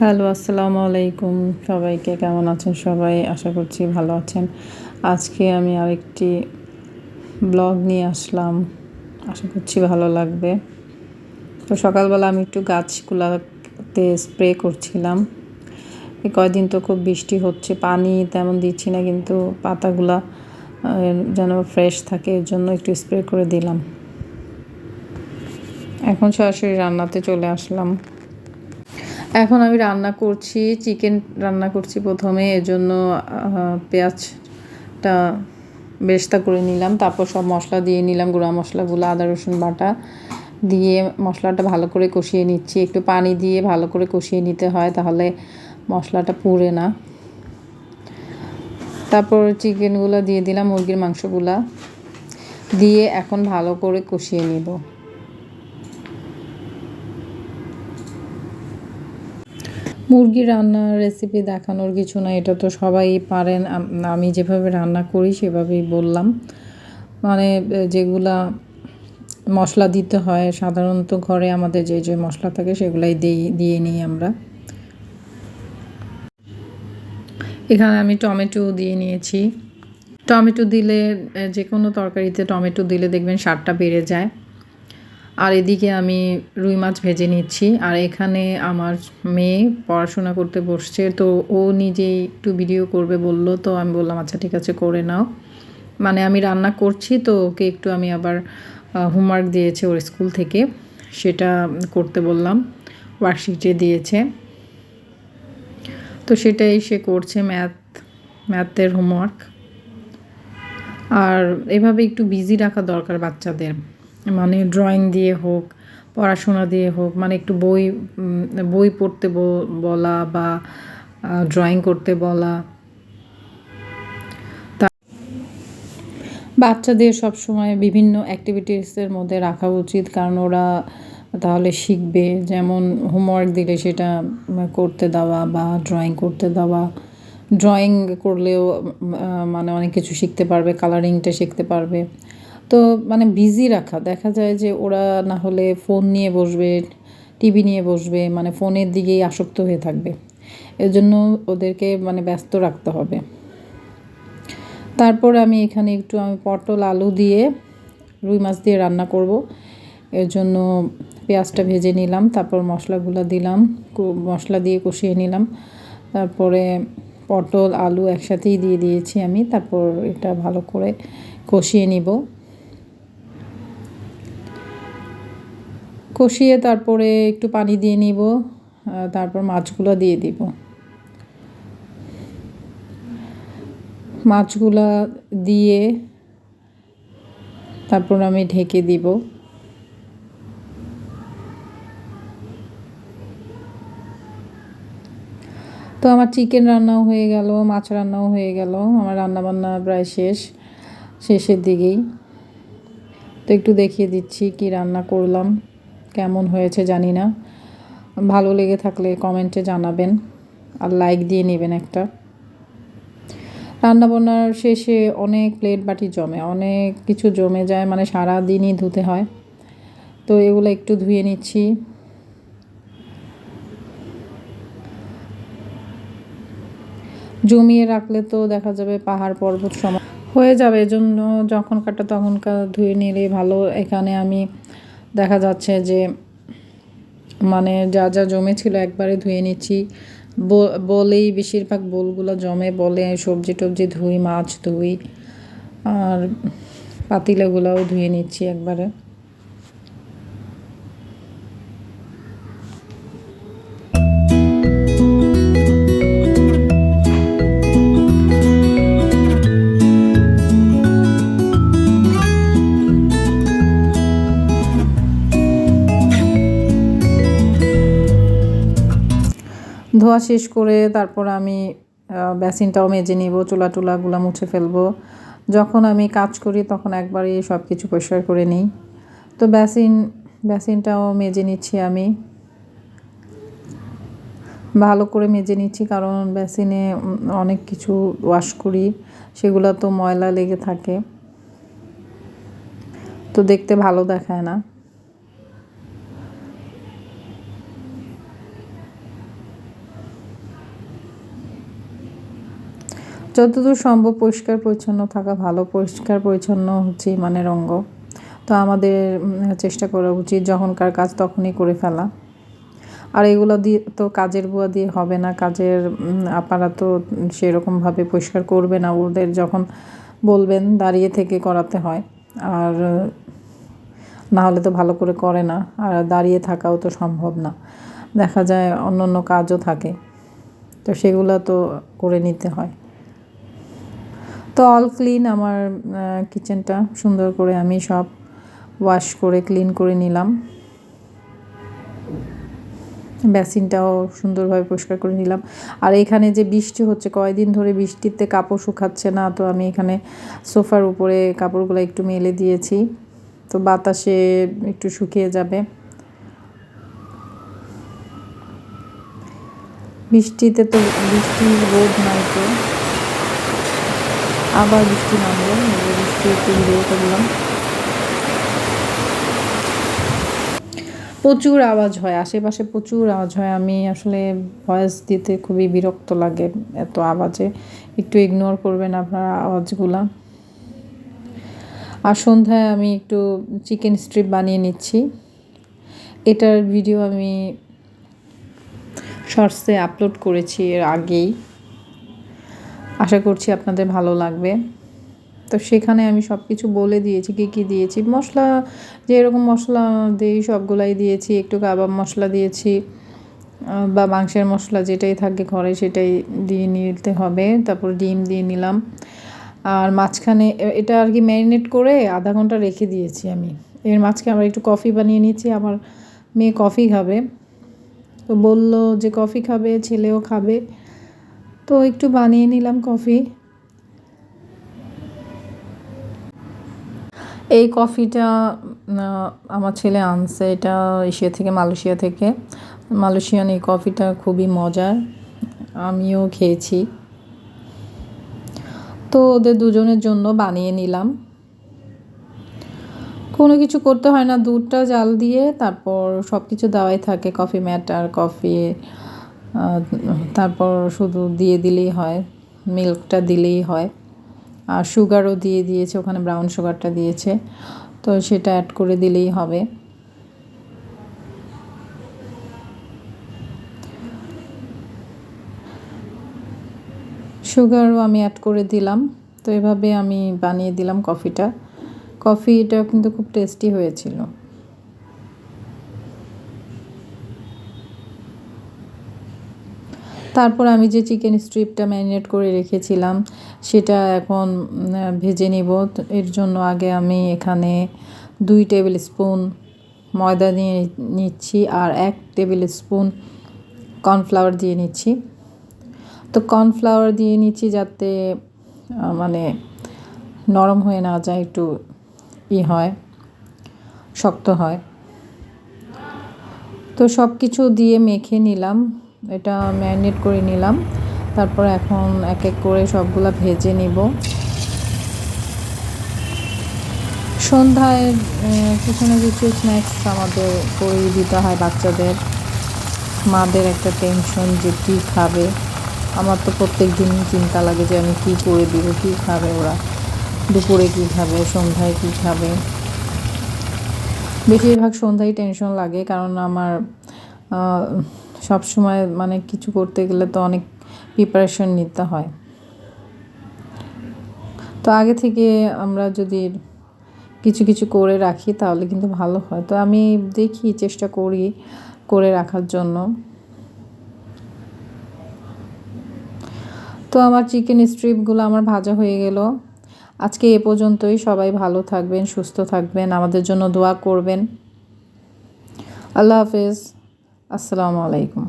Hello, আসসালামু আলাইকুম। সবাইকে কেমন আছেন সবাই? আশা করছি ভালো আছেন। আজকে আমি আরেকটি ব্লগ নিয়ে আসলাম। আশা করছি ভালো লাগবে। তো সকালবেলা আমি একটু গাছগুলাতে স্প্রে করছিলাম। এই কয়দিন তো খুব বৃষ্টি হচ্ছে, পানি তেমন দিচ্ছি না, কিন্তু পাতাগুলা যেন ফ্রেশ থাকে এর জন্য একটু স্প্রে করে দিলাম। এখন সরাসরি রান্নাতে চলে আসলাম। এখন আমি রান্না করছি, চিকেন রান্না করছি প্রথমে। এজন্য পেঁয়াজটা বেরেস্তা করে নিলাম, তারপর সব মশলা দিয়ে নিলাম, গুঁড়া মশলাগুলো, আদা রসুন বাটা দিয়ে মশলাটা ভালো করে কষিয়ে নিচ্ছি। একটু পানি দিয়ে ভালো করে কষিয়ে নিতে হয়, তাহলে মশলাটা পুড়ে না। তারপর চিকেনগুলো দিয়ে দিলাম, মুরগির মাংসগুলা দিয়ে এখন ভালো করে কষিয়ে নিব। মুরগি রান্নার রেসিপি দেখানোর কিছু না, এটা তো সবাই পারেন। আমি যেভাবে রান্না করি সেভাবেই বললাম। মানে যেগুলা মশলা দিতে হয় সাধারণত ঘরে আমাদের যে মশলা থাকে সেগুলাই দিয়ে নিই আমরা। এখানে আমি টমেটো দিয়ে নিয়েছি। টমেটো দিলে, যে কোনো তরকারিতে টমেটো দিলে দেখবেন স্বাদটা বেড়ে যায়। আর এদিকে আমি রুই মাছ ভেজে নিচ্ছি। আর এখানে আমার মেয়ে পড়াশোনা করতে বসছে, তো ও নিজেই একটু ভিডিও করবে বলল, তো আমি বললাম আচ্ছা ঠিক আছে করে নাও। মানে আমি রান্না করছি, তো ওকে একটু আমি আবার হোমওয়ার্ক দিয়েছে ওর স্কুল থেকে, সেটা করতে বললাম, ওয়ার্কশিটে দিয়েছে, তো সেটাই সে করছে, ম্যাথের হোমওয়ার্ক। আর এভাবে একটু বিজি রাখা দরকার বাচ্চাদের, মানে ড্রয়িং দিয়ে হোক, পড়াশোনা দিয়ে হোক, মানে একটু বই পড়তে বলা বা ড্রয়িং করতে বলা। বাচ্চাদের সবসময় বিভিন্ন অ্যাক্টিভিটিসের মধ্যে রাখা উচিত, কারণ ওরা তাহলে শিখবে। যেমন হোমওয়ার্ক দিলে সেটা করতে দেওয়া বা ড্রয়িং করতে দেওয়া। ড্রয়িং করলেও মানে অনেক কিছু শিখতে পারবে, কালারিংটা শিখতে পারবে। তো মানে বিজি রাখা, দেখা যায় যে ওরা না হলে ফোন নিয়ে বসবে, টিভি নিয়ে বসবে, মানে ফোনের দিকেই আসক্ত হয়ে থাকবে। এজন্য ওদেরকে মানে ব্যস্ত রাখতে হবে। তারপর আমি এখানে একটু পটল আলু দিয়ে রুই মাছ দিয়ে রান্না করব। এর জন্য পেঁয়াজটা ভেজে নিলাম, তারপর মশলাগুলো দিলাম, মশলা দিয়ে কষিয়ে নিলাম। তারপরে পটল আলু একসাথেই দিয়ে দিয়েছি আমি। তারপর এটা ভালো করে কষিয়ে নিব। কষিয়ে তারপরে একটু পানি দিয়ে নিব, তারপর মাছগুলো দিয়ে দিব। মাছগুলা দিয়ে তারপর আমি ঢেকে দিব। তো আমার চিকেন রান্নাও হয়ে গেল, মাছ রান্নাও হয়ে গেল, আমার রান্নাবান্না প্রায় শেষের দিকেই। তো একটু দেখিয়ে দিচ্ছি কি রান্না করলাম, কেমন হয়েছে জানি না। ভালো লেগে থাকলে কমেন্টে জানাবেন, আর লাইক দিয়ে নেবেন একটা। রান্নাবান্নার শেষে অনেক প্লেট বাটি জমে, অনেক কিছু জমে যায়, মানে সারা দিনই ধুতে হয়। তো এগুলো একটু ধুয়ে নিচ্ছি। জমিয়ে রাখলে তো দেখা যাবে পাহাড় পর্বত সমান হয়ে যাবে। এজন্য যখন কাটা তখনকার ধুয়ে নিলে ভালো। এখানে আমি দেখা যাচ্ছে যে মানে যা জমেছিল একবারে ধুয়ে নিচ্ছি। বলেই বেশিরভাগ বোলগুলো জমে, বলে সবজি টবজি ধুই, মাছ ধুই, আর পাতিলাগুলোও ধুয়ে নিচ্ছি একবারে। ধোয়া শেষ করে তারপর আমি বেসিনটাও মেজে নিব, চুলা টুলাগুলো মুছে ফেলবো। যখন আমি কাজ করি তখন একবারেই সব কিছু পরিষ্কার করে নিই। তো বেসিনটাও মেজে নিচ্ছি আমি, ভালো করে মেজে নিচ্ছি, কারণ বেসিনে অনেক কিছু ওয়াশ করি, সেগুলো তো ময়লা লেগে থাকে, তো দেখতে ভালো দেখায় না। যতদূর সম্ভব পরিষ্কার পরিচ্ছন্ন থাকা ভালো। পরিষ্কার পরিচ্ছন্ন হচ্ছে ইমানের অঙ্গ। তো আমাদের চেষ্টা করা উচিত যখনকার কাজ তখনই করে ফেলা। আর এগুলো দিয়ে তো কাজের বুয়া দিয়ে হবে না, কাজের আপারা তো সেরকমভাবে পরিষ্কার করবে না, ওদের যখন বলবেন দাঁড়িয়ে থেকে করাতে হয়। আর না হলে তো ভালো করে করে না, আর দাঁড়িয়ে থাকাও তো সম্ভব না, দেখা যায় অন্য অন্য কাজও থাকে, তো সেগুলো তো করে নিতে হয়। তো অল ক্লিন আমার কিচেনটা সুন্দর করে আমি সব ওয়াশ করে ক্লিন করে নিলাম। বেসিনটাও সুন্দরভাবে পরিষ্কার করে নিলাম। আর এখানে যে বৃষ্টি হচ্ছে, কয়েকদিন ধরে বৃষ্টিতে কাপড় শুকাচ্ছে না, তো আমি এখানে সোফার উপরে কাপড়গুলো একটু মেলে দিয়েছি, তো বাতাসে একটু শুকিয়ে যাবে। বৃষ্টিতে তো বৃষ্টির রোদ নাই, তো আবার বৃষ্টি নামলো, বৃষ্টি একটু ভিডিও করলাম। প্রচুর আওয়াজ হয়, আশেপাশে প্রচুর আওয়াজ হয়, আমি আসলে ভয়েস দিতে খুবই বিরক্ত লাগে এত আওয়াজে। একটু ইগনোর করবেন আপনারা আওয়াজগুলা। আর সন্ধ্যায় আমি একটু চিকেন স্ট্রিপ বানিয়ে নিচ্ছি। এটার ভিডিও আমি শর্টসে আপলোড করেছি এর আগেই, আশা করছি আপনাদের ভালো লাগবে। তো সেখানে আমি সব কিছু বলে দিয়েছি কী কী দিয়েছি, মশলা যে এরকম মশলা দিই সবগুলাই দিয়েছি, একটু কাবাব মশলা দিয়েছি বা মাংসের মশলা যেটাই থাকে ঘরে সেটাই দিয়ে নিতে হবে। তারপর ডিম দিয়ে নিলাম, আর মাঝখানে এটা আর কি ম্যারিনেট করে আধা ঘন্টা রেখে দিয়েছি আমি। এর মাঝখানে আবার একটু কফি বানিয়ে নিয়েছি, আমার মেয়ে কফি খাবে, তো বললো যে কফি খাবে, ছেলেও খাবে, তো একটু বানিয়ে নিলাম কফি। এই কফিটা আমার ছেলে আনছে, এটা এশিয়া থেকে, মালয়েশিয়া থেকে। মালয়েশিয়ান এই কফিটা খুবই মজার, আমিও খেয়েছি। তো ওদের দুজনের জন্য বানিয়ে নিলাম। কোনো কিছু করতে হয় না, দুধটা জাল দিয়ে তারপর সব কিছু দেওয়াই থাকে, কফি ম্যাটার, কফি, তারপর শুধু দিয়ে দিলেই হয়, মিল্কটা দিলেই হয়। আর সুগারও দিয়ে দিয়েছে, ওখানে ব্রাউন সুগারটা দিয়েছে, তো সেটা অ্যাড করে দিলেই হবে। সুগারও আমি অ্যাড করে দিলাম। তো এভাবে আমি বানিয়ে দিলাম কফিটা কিন্তু খুব টেস্টি হয়েছিল। তারপর আমি যে চিকেন স্ট্রিপটা ম্যারিনেট করে রেখেছিলাম সেটা এখন ভেজে নিব। এর জন্য আগে আমি এখানে 2 টেবিল স্পুন ময়দা দিয়ে নিচ্ছি, আর 1 টেবিল স্পুন কর্নফ্লাওয়ার দিয়ে নিচ্ছি। তো কর্নফ্লাওয়ার দিয়ে নিচ্ছি যাতে মানে নরম হয়ে না যায়, একটু হয়, শক্ত হয়। তো সব কিছু দিয়ে মেখে নিলাম, এটা ম্যারিনেট করে নিলাম। তারপর এখন এক এক করে সবগুলা ভেজে নিব। সন্ধ্যায় কিছু না কিছু স্ন্যাক্স আমাদের করেই দিতে হয় বাচ্চাদের। মাদের একটা টেনশন যে কী খাবে, আমার তো প্রত্যেক দিনই চিন্তা লাগে যে আমি কী করে দিব, কী খাবে ওরা, দুপুরে কী খাবে, সন্ধ্যায় কী খাবে। বেশিরভাগ সন্ধ্যায় টেনশন লাগে, কারণ আমার সব সময় মানে কিছু করতে গেলে তো অনেক প্রিপারেশন নিতে হয়। তো আগে থেকে আমরা যদি কিছু কিছু করে রাখি তাহলে কিন্তু ভালো হয়। তো আমি দেখি, চেষ্টা করি করে রাখার জন্য। তো আমার চিকেন স্ট্রিপগুলো আমার ভাজা হয়ে গেল। আজকে এ পর্যন্তই। সবাই ভালো থাকবেন, সুস্থ থাকবেন, আমাদের জন্য দোয়া করবেন। আল্লাহ হাফেজ, আসসালামু আলাইকুম।